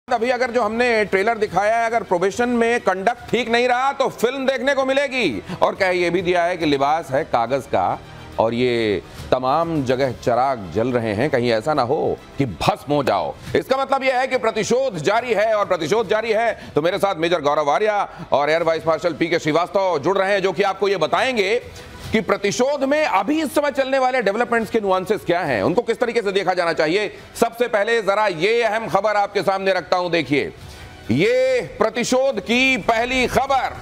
अभी अगर जो हमने ट्रेलर दिखाया है, अगर प्रोबेशन में कंडक्ट ठीक नहीं रहा तो फिल्म देखने को मिलेगी। और क्या ये भी दिया है कि लिबास है कागज का और ये तमाम जगह चिराग जल रहे हैं, कहीं ऐसा ना हो कि भस्म हो जाओ। इसका मतलब यह है कि प्रतिशोध जारी है, और प्रतिशोध जारी है तो मेरे साथ मेजर गौरव आर्या और एयर वाइस मार्शल पीके श्रीवास्तव जुड़ रहे हैं, जो कि आपको ये बताएंगे कि प्रतिशोध में अभी इस समय चलने वाले डेवलपमेंट्स के नुआंसेस क्या हैं, उनको किस तरीके से देखा जाना चाहिए। सबसे पहले जरा ये अहम खबर आपके सामने रखता हूं, देखिए ये प्रतिशोध की पहली खबर।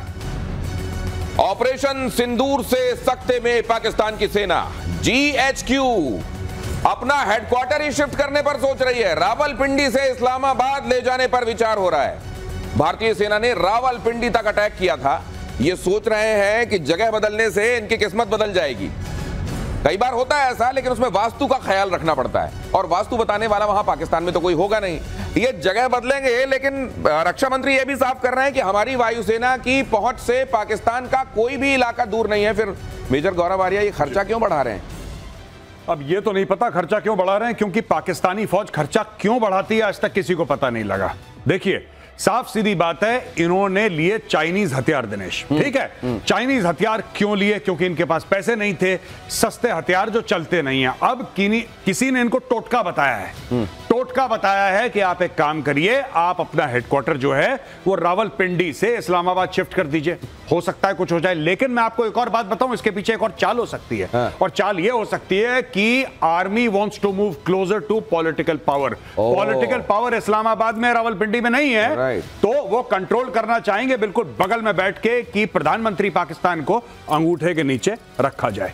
ऑपरेशन सिंदूर से सकते में पाकिस्तान की सेना GHQ अपना हेडक्वार्टर ही शिफ्ट करने पर सोच रही है। रावलपिंडी से इस्लामाबाद ले जाने पर विचार हो रहा है। भारतीय सेना ने रावलपिंडी तक अटैक किया था। ये सोच रहे हैं कि जगह बदलने से इनकी किस्मत बदल जाएगी। कई बार होता है ऐसा, लेकिन उसमें वास्तु का ख्याल रखना पड़ता है, और वास्तु बताने वाला वहां पाकिस्तान में तो कोई होगा नहीं। ये जगह बदलेंगे, लेकिन रक्षा मंत्री ये भी साफ कर रहे हैं कि हमारी वायुसेना की पहुंच से पाकिस्तान का कोई भी इलाका दूर नहीं है। फिर मेजर गौरव आर्या ये खर्चा क्यों बढ़ा रहे हैं? अब ये तो नहीं पता खर्चा क्यों बढ़ा रहे हैं, क्योंकि पाकिस्तानी फौज खर्चा क्यों बढ़ाती है आज तक किसी को पता नहीं लगा। देखिए साफ सीधी बात है, इन्होंने लिए चाइनीज हथियार दिनेश, ठीक है। चाइनीज हथियार क्यों लिए? क्योंकि इनके पास पैसे नहीं थे, सस्ते हथियार जो चलते नहीं हैं। अब किसी ने इनको टोटका बताया है, टोटका बताया है कि आप एक काम करिए, आप अपना हेडक्वार्टर जो है वो रावलपिंडी से इस्लामाबाद शिफ्ट कर दीजिए। हो सकता है कुछ हो जाए, लेकिन मैं आपको एक और बात बताऊं, इसके पीछे एक और चाल हो सकती है। और चाल ये हो सकती है कि army wants to move closer to political power. Political power Islamabad में, रावलपिंडी में नहीं है, तो वो कंट्रोल करना चाहेंगे बिल्कुल बगल में बैठ के कि प्रधानमंत्री पाकिस्तान को अंगूठे के नीचे रखा जाए।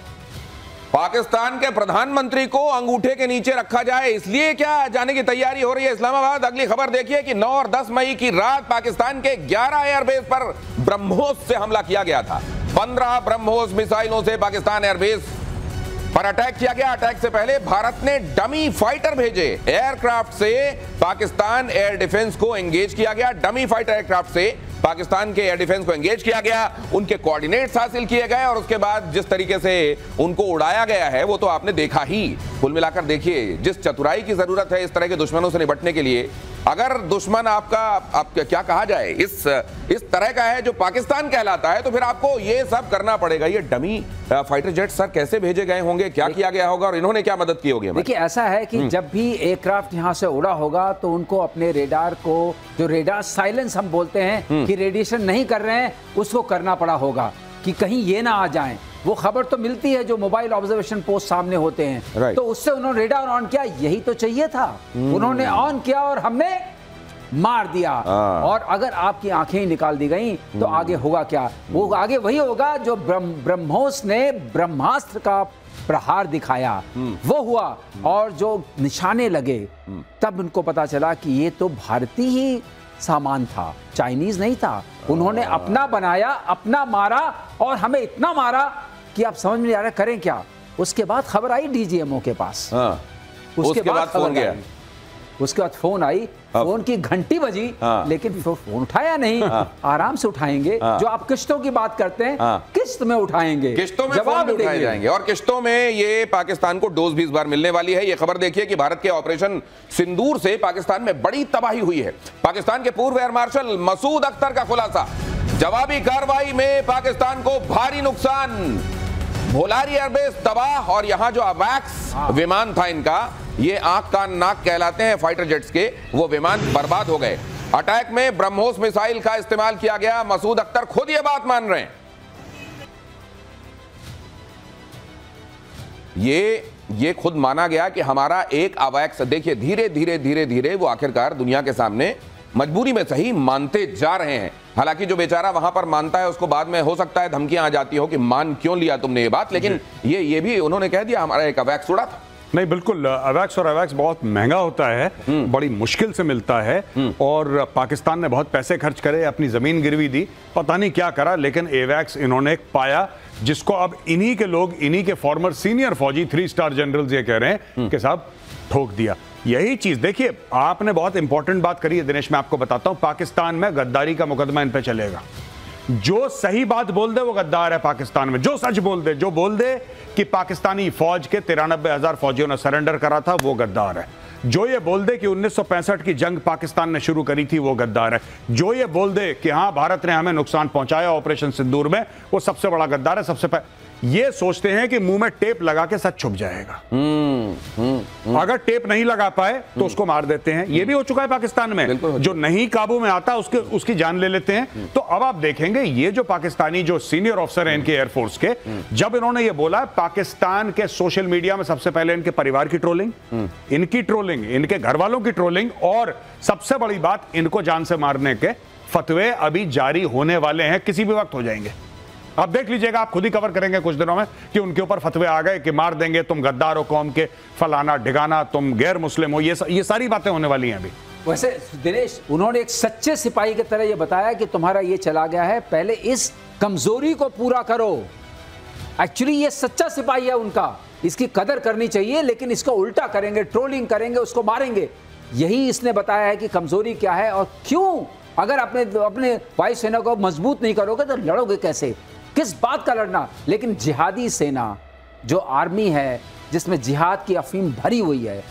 पाकिस्तान के प्रधानमंत्री को अंगूठे के नीचे रखा जाए, इसलिए क्या जाने की तैयारी हो रही है इस्लामाबाद। अगली खबर देखिए कि 9 और 10 मई की रात पाकिस्तान के 11 एयरबेस पर ब्रह्मोस से हमला किया गया था। 15 ब्रह्मोस मिसाइलों से पाकिस्तान एयरबेस पर अटैक किया गया। अटैक से पहले भारत ने डमी फाइटर भेजे। एयरक्राफ्ट से पाकिस्तान एयर डिफेंस को एंगेज किया गया। डमी फाइटर एयरक्राफ्ट से पाकिस्तान के एयर डिफेंस को एंगेज किया गया, उनके कोऑर्डिनेट्स हासिल किए गए, और उसके बाद जिस तरीके से उनको उड़ाया गया है वो तो आपने देखा ही। कुल मिलाकर देखिए, जिस चतुराई की जरूरत है इस तरह के दुश्मनों से निपटने के लिए, अगर दुश्मन आपका क्या कहा जाए इस तरह का है जो पाकिस्तान कहलाता है, तो फिर आपको ये सब करना पड़ेगा। ये डमी फाइटर जेट सर कैसे भेजे गए होंगे, क्या किया गया होगा, और इन्होंने क्या मदद की होगी? देखिए ऐसा है कि जब भी एयरक्राफ्ट यहां से उड़ा होगा तो उनको अपने रेडार को, जो रेडार साइलेंस हम बोलते हैं कि रेडिएशन नहीं कर रहे हैं, उसको करना पड़ा होगा कि कहीं ये ना आ जाएं। वो खबर तो मिलती है जो मोबाइल ऑब्जर्वेशन पोस्ट सामने होते हैं, तो उससे उन्होंने रेडार ऑन किया। यही तो चाहिए था, उन्होंने ऑन किया और हमने मार दिया। और अगर आपकी आंखें ही निकाल दी गई तो आगे होगा क्या? वो आगे वही होगा जो ब्रह्मोस ने ब्रह्मास्त्र का प्रहार दिखाया, वो हुआ। और जो निशाने लगे तब उनको पता चला कि ये तो भारतीय ही सामान था, चाइनीज नहीं था। उन्होंने अपना बनाया, अपना मारा, और हमें इतना मारा कि आप समझ में नहीं आ रहा करें क्या। उसके बाद खबर आई DGMO के पास। उसके बाद फोन गया, उसके बाद फोन आई, फोन की घंटी बजी, लेकिन फोन उठाया नहीं। आराम से उठाएंगे। जो आप किश्तों की बात करते हैं, किश्त में उठाएंगे, किश्तों में जवाब उठाए जाएंगे, और किश्तों में ये पाकिस्तान को डोज भी इस बार मिलने वाली है। ये खबर देखिए कि भारत के ऑपरेशन सिंदूर से पाकिस्तान में बड़ी तबाही हुई है। पाकिस्तान के पूर्व एयर मार्शल मसूद अख्तर का खुलासा, जवाबी कार्रवाई में पाकिस्तान को भारी नुकसान। भोलारी एयरबेस तबाह, और यहां जो अवैक्स विमान था इनका, ये आंख कान नाक कहलाते हैं फाइटर जेट्स के, वो विमान बर्बाद हो गए। अटैक में ब्रह्मोस मिसाइल का इस्तेमाल किया गया। मसूद अख्तर खुद ये बात मान रहे हैं। ये खुद माना गया कि हमारा एक अवैक्स, देखिए धीरे धीरे वो आखिरकार दुनिया के सामने मजबूरी में सही मानते जा रहे हैं। हालांकि जो बेचारा वहां पर मानता है उसको बाद में हो सकता है धमकियां आ जाती हो कि मान क्यों लिया तुमने ये बात, लेकिन ये भी उन्होंने कह दिया हमारा एक अवैक्स उड़ा था। नहीं बिल्कुल, अवैक्स और अवैक्स बहुत महंगा होता है, बड़ी मुश्किल से मिलता है, और पाकिस्तान ने बहुत पैसे खर्च करे, अपनी जमीन गिरवी दी, पता नहीं क्या करा, लेकिन एवैक्स इन्होंने पाया, जिसको अब इन्हीं के लोग, इन्हीं के फॉर्मर सीनियर फौजी 3 स्टार जनरल्स ये कह रहे हैं कि साहब ठोक दिया। यही चीज देखिए, आपने बहुत इंपॉर्टेंट बात करी है दिनेश, मैं आपको बताता हूं, पाकिस्तान में गद्दारी का मुकदमा इन पे चलेगा। जो सही बात बोल दे वो गद्दार है पाकिस्तान में। जो सच बोल दे, जो बोल दे कि पाकिस्तानी फौज के 93,000 फौजियों ने सरेंडर करा था, वो गद्दार है। जो ये बोल दे कि 1965 की जंग पाकिस्तान ने शुरू करी थी वो गद्दार है। जो ये बोल दे कि हाँ भारत ने हमें नुकसान पहुंचाया ऑपरेशन सिंदूर में, वो सबसे बड़ा गद्दार है। सबसे ये सोचते हैं कि मुंह में टेप लगा के सच छुप जाएगा। अगर टेप नहीं लगा पाए तो उसको मार देते हैं। ये भी हो चुका है पाकिस्तान में, जो नहीं काबू में आता उसकी जान ले लेते हैं। तो अब आप देखेंगे ये जो पाकिस्तानी जो सीनियर ऑफिसर हैं इनके एयरफोर्स के, जब इन्होंने ये बोला, पाकिस्तान के सोशल मीडिया में सबसे पहले इनके परिवार की ट्रोलिंग, इनकी ट्रोलिंग, इनके घर वालों की ट्रोलिंग, और सबसे बड़ी बात, इनको जान से मारने के फतवे अभी जारी होने वाले हैं, किसी भी वक्त हो जाएंगे। आप देख लीजिएगा, आप खुद ही कवर करेंगे कुछ दिनों में कि उनके ऊपर फतवे आ गए कि मार देंगे, तुम गद्दार हो कौम के, फलाना ढिगाना, तुम गैर मुस्लिम हो। ये सारी बातें होने वाली हैं अभी। वैसे दिनेश, उन्होंने एक सच्चे सिपाही की तरह ये बताया कि तुम्हारा ये चला गया है, पहले इस कमजोरी को पूरा करो। एक्चुअली ये सच्चा सिपाही है उनका, इसकी कदर करनी चाहिए, लेकिन इसको उल्टा करेंगे, ट्रोलिंग करेंगे, उसको मारेंगे। यही इसने बताया है कि कमजोरी क्या है और क्यों। अगर अपने वायुसेना को मजबूत नहीं करोगे तो लड़ोगे कैसे, किस बात का लड़ना। लेकिन जिहादी सेना जो आर्मी है, जिसमें जिहाद की अफीम भरी हुई है,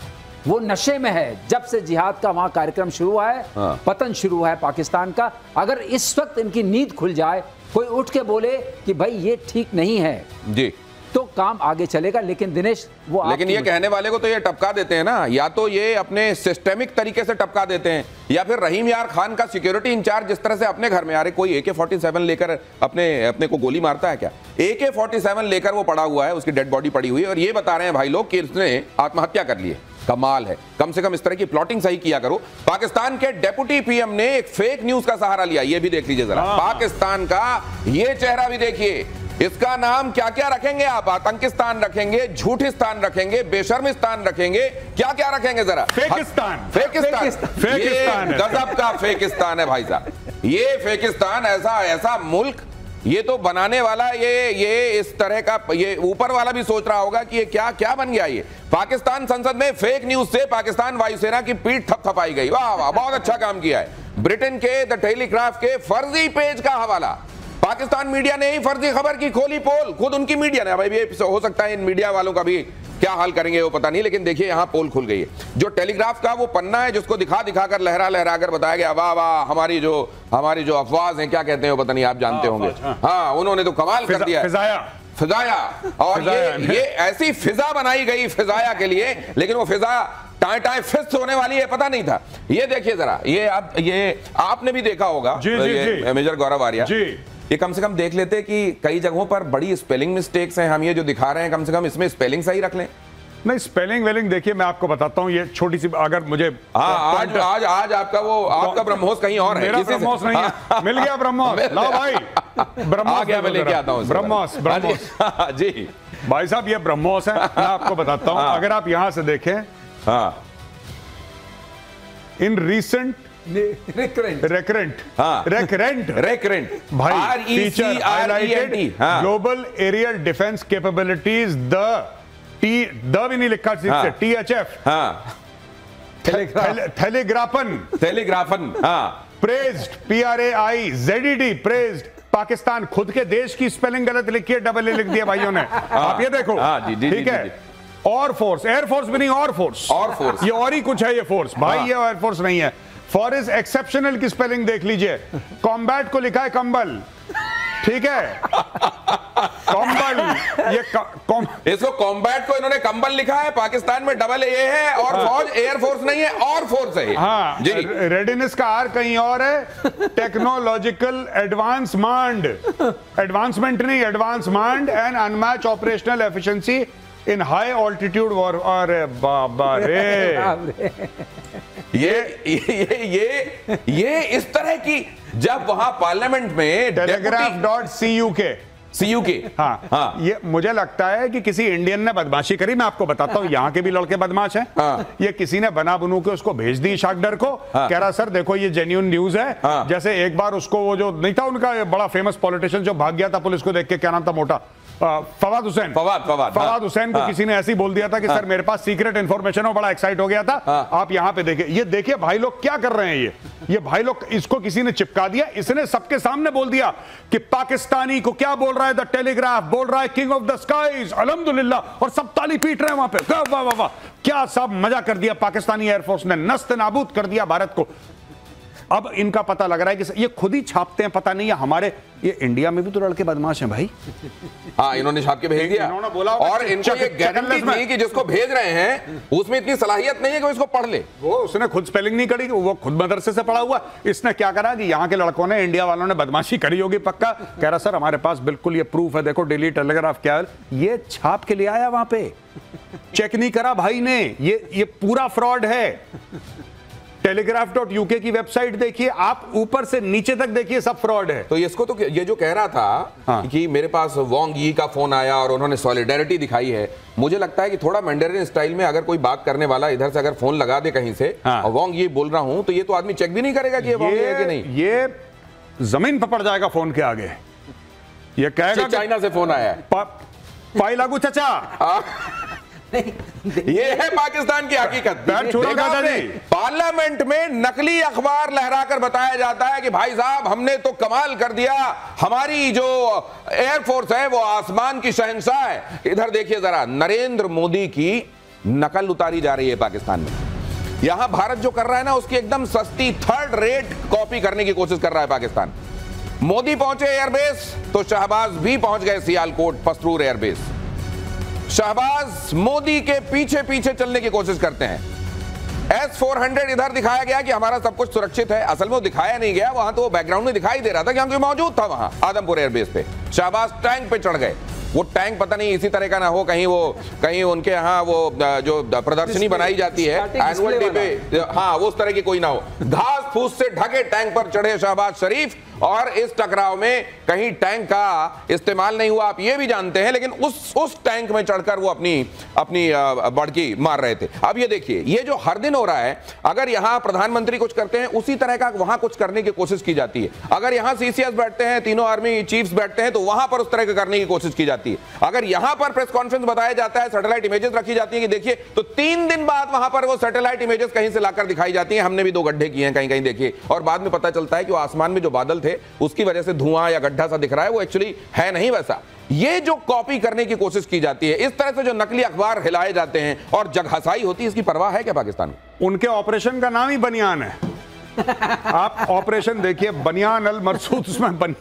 वो नशे में है। जब से जिहाद का वहां कार्यक्रम शुरू हुआ है, पतन शुरू हुआ है पाकिस्तान का। अगर इस वक्त इनकी नींद खुल जाए, कोई उठ के बोले कि भाई ये ठीक नहीं है जी, तो काम आगे चलेगा। लेकिन दिनेश, लेकिन ये कहने वाले को तो ये टपका देते हैं ना, या तो ये अपने सिस्टेमिक तरीके से टपका देते हैं, या फिर रहीम यार खान का सिक्योरिटी इंचार्ज जिस तरह से अपने घर में, यार कोई AK-47 लेकर अपने को गोली मारता है क्या? AK-47 लेकर वो पड़ा हुआ है, उसकी डेड बॉडी पड़ी हुई है, और ये बता रहे हैं भाई लोग कि उसने आत्महत्या कर ली है। कमाल है। कम से कम इस तरह की प्लॉटिंग सही किया करो। पाकिस्तान के डेप्यूटी PM ने एक फेक न्यूज का सहारा लिया, ये भी देख लीजिए जरा। पाकिस्तान का ये चेहरा भी देखिए, इसका नाम क्या क्या रखेंगे आप? आतंकिस्तान रखेंगे, झूठिस्तान रखेंगे, बेशर्मिस्तान रखेंगे, क्या क्या रखेंगे जरा? फेकिस्तान। ये गजब का फेकिस्तान है भाई साहब। ये फेकिस्तान ऐसा मुल्क, ये तो बनाने वाला ये इस तरह का, ये ऊपर वाला भी सोच रहा होगा कि ये क्या क्या बन गया। ये पाकिस्तान संसद में फेक न्यूज से पाकिस्तान वायुसेना की पीठ थपथपाई गई। वाह वाह, बहुत अच्छा काम किया है। ब्रिटेन के द टेलीग्राफ के फर्जी पेज का हवाला, पाकिस्तान मीडिया ने ही फर्जी खबर की खोली पोल, खुद उनकी मीडिया ने। भाई हो सकता है इन मीडिया वालों का भी क्या हाल करेंगे वो पता नहीं, लेकिन देखिए यहां पोल खुल गई है। जो टेलीग्राफ का वो पन्ना है जिसको दिखा कर लहरा कर बताया गया, वाह वाह, हमारी जो अफवाज हैं, क्या कहते हैं वो पता नहीं, आप जानते होंगे। हाँ, उन्होंने तो कमाल कर दिया, फिजाया। और ये ऐसी फिजा बनाई गई फिजाया के लिए, लेकिन वो फिजा टाए फिस्ट होने वाली है पता नहीं था। ये देखिए जरा, ये आपने भी देखा होगा मेजर गौरव आर्या, ये कम से कम देख लेते कि कई जगहों पर बड़ी स्पेलिंग मिस्टेक्स हैं। हम ये जो दिखा रहे हैं, कम से कम इसमें स्पेलिंग सही रख लें। नहीं, स्पेलिंग वेलिंग देखिए, मैं आपको बताता हूं, ये छोटी सी, अगर मुझे आज आपका ब्रह्मोस कहीं और है। मेरा ब्रह्मोस नहीं है। मिल गया ब्रह्मोस, लाओ भाई, ब्रह्मोस गया, मैं लेके आता हूं। ब्रह्मोस जी भाई साहब, ये ब्रह्मोस है। मैं आपको बताता हूं, अगर आप यहां से देखें, इन रिसेंट रेकरेंट भाई, feature highlighted global aerial defence capabilities, the भी नहीं लिखा, THF, टेलीग्राफन, प्रेज्ड, PRAIZED, प्रेज्ड। पाकिस्तान खुद के देश की स्पेलिंग गलत लिखी है, डबल ए लिख दिया भाइयों ने। आप ये देखो, ठीक है। और फोर्स, एयरफोर्स भी नहीं, और फोर्स, ये और ही कुछ है, ये फोर्स भाई, ये एयरफोर्स नहीं है। फॉर इज एक्सेप्शनल की स्पेलिंग देख लीजिए, कॉम्बैट को लिखा है कंबल, ठीक है, कंबल, ये इसको कॉम्बैट को इन्होंने कंबल लिखा है। पाकिस्तान में डबल ए है, और फौज एयरफोर्स नहीं है, और फोर्स है। हाँ जी, रेडीनेस का आर कहीं और है। टेक्नोलॉजिकल एडवांसमेंट नहीं, advancement and unmatch operational efficiency in high altitude war. अरे बाबा रे, ये इस तरह की, जब वहां पार्लियामेंट में telegraph.CUK हाँ, ये मुझे लगता है कि किसी इंडियन ने बदमाशी करी। मैं आपको बताता हूँ, यहाँ के भी लड़के बदमाश हैं। ये किसी ने बना बनू के उसको भेज दी शाकडर को, कह रहा सर देखो ये जेन्युइन न्यूज है। जैसे एक बार उसको वो जो नहीं था उनका बड़ा फेमस पॉलिटिशियन जो भाग गया था पुलिस को देख के, क्या नाम था मोटा, फवाद हुसैन को किसी ने ऐसे ही बोल दिया था कि सर मेरे पास सीक्रेट इंफॉर्मेशन हो, बड़ा एक्साइट हो गया था। आप यहाँ पे देखिए, ये देखिए भाई लोग क्या कर रहे हैं। ये भाई लोग, इसको किसी ने चिपका दिया, इसने सबके सामने बोल दिया कि पाकिस्तानी को क्या बोल रहा है, द टेलीग्राफ बोल रहा है किंग ऑफ द स्काईज, अल्हम्दुलिल्लाह, और सब ताली पीट रहे हैं वहां पे, वाह वाह वाह। क्या सब मजा कर दिया पाकिस्तानी एयरफोर्स ने, नस्त नाबूद कर दिया भारत को। अब इनका पता लग रहा है कि ये खुद ही छापते हैं, पता नहीं है हमारे, ये इंडिया में भी तो लड़के बदमाश हैं भाई। हाँ, इन्होंने छाप के भेज दिया, इन्होंने बोला और इनको ये गारंटी थी कि जिसको भेज रहे हैं उसमें इतनी सलाहियत नहीं है कि वो इसको पढ़ ले। वो उसने खुद स्पेलिंग नहीं करी, वो खुद मदरसे से पढ़ा हुआ। इसने क्या करा कि यहाँ के लड़कों ने, इंडिया वालों ने बदमाशी करी होगी पक्का। कह रहा सर हमारे पास बिल्कुल ये प्रूफ है, देखो डेली टेलीग्राफ क्या है, ये छाप के लिए आया वहां पे, चेक नहीं करा भाई ने। ये पूरा फ्रॉड है। टेलीग्राफ.uk की वेबसाइट देखिए आप, ऊपर से नीचे तक देखिए, सब फ्रॉड है। तो इसको तो ये जो कह रहा था कि मेरे पास वांग यी का फोन आया और उन्होंने सॉलिडेरिटी दिखाई है, मुझे लगता है कि थोड़ा मैंडेरियन स्टाइल में अगर कोई बात करने वाला इधर से अगर फोन लगा दे कहीं से और वांग यी बोल रहा हूं, तो ये तो आदमी चेक भी नहीं करेगा कि ये वांग यी है कि नहीं। ये जमीन पर पड़ जाएगा फोन के आगे। ये कहेगा चाइना से फोन आया है, पाई लागू चाचा। ये है पाकिस्तान की हकीकत। पार्लियामेंट में नकली अखबार लहराकर बताया जाता है कि भाई साहब हमने तो कमाल कर दिया, हमारी जो एयरफोर्स है वो आसमान की शहंशाह है। इधर देखिए जरा, नरेंद्र मोदी की नकल उतारी जा रही है पाकिस्तान में। यहां भारत जो कर रहा है ना, उसकी एकदम सस्ती थर्ड रेट कॉपी करने की कोशिश कर रहा है पाकिस्तान। मोदी पहुंचे एयरबेस तो शहबाज भी पहुंच गए सियालकोट पसरूर एयरबेस। शहबाज मोदी के पीछे पीछे चलने की कोशिश करते हैं। S-400 इधर दिखाया गया कि हमारा सब कुछ सुरक्षित है, असल में वो दिखाया नहीं गया, वहां तो वो बैकग्राउंड में दिखाई दे रहा था क्योंकि मौजूद था वहां आदमपुर एयरबेस पे। शहबाज टैंक पे चढ़ गए। वो टैंक पता नहीं इसी तरह का ना हो, कहीं उनके यहाँ वो जो प्रदर्शनी बनाई जाती है एनुअल डे पे, हाँ वो उस तरह की कोई ना हो। घास फूस से ढके टैंक पर चढ़े शहबाज शरीफ, और इस टकराव में कहीं टैंक का इस्तेमाल नहीं हुआ, आप ये भी जानते हैं, लेकिन उस टैंक में चढ़कर वो अपनी बड़की मार रहे थे। अब ये देखिए, ये जो हर दिन हो रहा है, अगर यहां प्रधानमंत्री कुछ करते हैं उसी तरह का वहां कुछ करने की कोशिश की जाती है। अगर यहां CCS बैठते हैं, तीनों आर्मी चीफ्स बैठते हैं, तो वहां पर उस तरह के करने की कोशिश की जाती है। अगर यहां पर प्रेस कॉन्फ्रेंस बताया जाता है, सैटेलाइट इमेजेस रखी जाती है कि देखिए, तो 3 दिन बाद वहां पर वो सैटेलाइट इमेजेस कहीं से लाकर दिखाई जाती है, हमने भी 2 गड्ढे किए हैं कहीं कहीं देखिए, और बाद में पता चलता है कि वो आसमान में जो बादल थे उसकी वजह से धुआं या गड्ढा सा दिख रहा है, वो एक्चुअली है नहीं वैसा। ये जो कॉपी करने की कोशिश की जाती है, इस तरह से जो नकली अखबार हिलाए जाते हैं और जगहसाई होती है, इसकी परवाह है क्या पाकिस्तान को? उनके ऑपरेशन का नाम ही बनियान है। आप ऑपरेशन देखिए, बनियान अल मरसूद, उसमें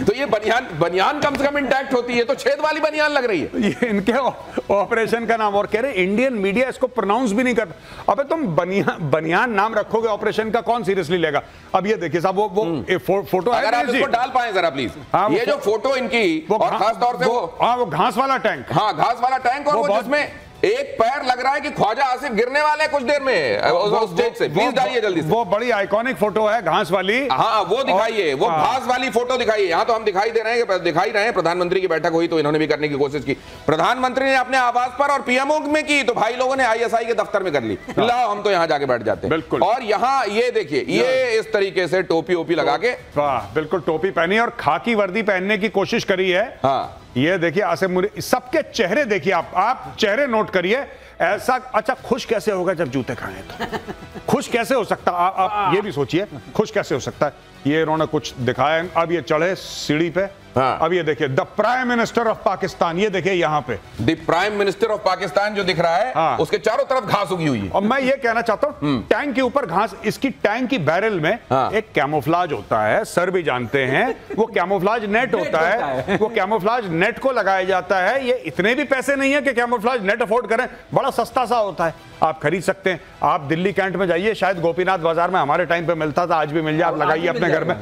तो ये बनियान कम से कम इंटैक्ट होती है, तो छेद वाली बनियान लग रही है। ये इनके ऑपरेशन का नाम, और कह रहे इंडियन मीडिया इसको प्रोनाउंस भी नहीं करता। अबे तुम बनियान नाम रखोगे ऑपरेशन का, कौन सीरियसली लेगा? अब ये देखिए साहब, वो फोटो अगर आप इसको डाल पाए जरा प्लीज, ये जो फोटो इनकी, और खास तौर से वो घास वाला टैंक, हाँ घास वाला टैंक, और वो जिसमें एक पैर लग रहा है कि ख्वाजा आसिफ गिरने वाले कुछ देर में उस स्टेज से। प्लीज डालिए जल्दी से। वो बड़ी आइकॉनिक फोटो है घास वाली। हाँ वो दिखाइए, वो घास वाली फोटो दिखाइए। यहाँ तो हम दिखा ही रहे हैं प्रधानमंत्री की बैठक हुई तो इन्होंने भी करने की कोशिश की। प्रधानमंत्री ने अपने आवास पर और PMO में की, तो भाई लोगों ने ISI के दफ्तर में कर ली। लाओ हम तो यहाँ जाके बैठ जाते हैं। बिल्कुल। और यहाँ ये देखिए, ये इस तरीके से टोपी ओपी लगा के, बिल्कुल टोपी पहनी और खाकी वर्दी पहनने की कोशिश करी है। हाँ ये देखिए, आसिफ, सबके चेहरे देखिए, आप चेहरे नोट करिए। ऐसा अच्छा, खुश कैसे होगा जब जूते खाएं? तो खुश कैसे हो सकता? आप ये भी सोचिए, खुश कैसे हो सकता है? ये इन्होंने कुछ दिखाया। अब ये चढ़े सीढ़ी पे। हाँ। अब ये देखिए, the prime minister of Pakistan, ये देखिए यहाँ पे the prime minister of Pakistan जो दिख रहा है। हाँ। उसके चारों तरफ घास उगी हुई है। और मैं ये कहना चाहता हूँ, टैंक के ऊपर घास, इसकी टैंक की बैरल में एक कैमोफ्लाज होता है, सर भी जानते हैं, वो कैमोफ्लाज नेट होता है। वो कैमोफ्लाज नेट को लगाया जाता है। ये इतने भी पैसे नहीं है कि कैमोफ्लाज नेट अफोर्ड करें, बड़ा सस्ता सा होता है, आप खरीद सकते हैं। आप दिल्ली कैंट में जाइए, शायद गोपीनाथ बाजार में हमारे टाइम पे मिलता था, आज भी मिल जाए, आप लगाइए अपने घर में।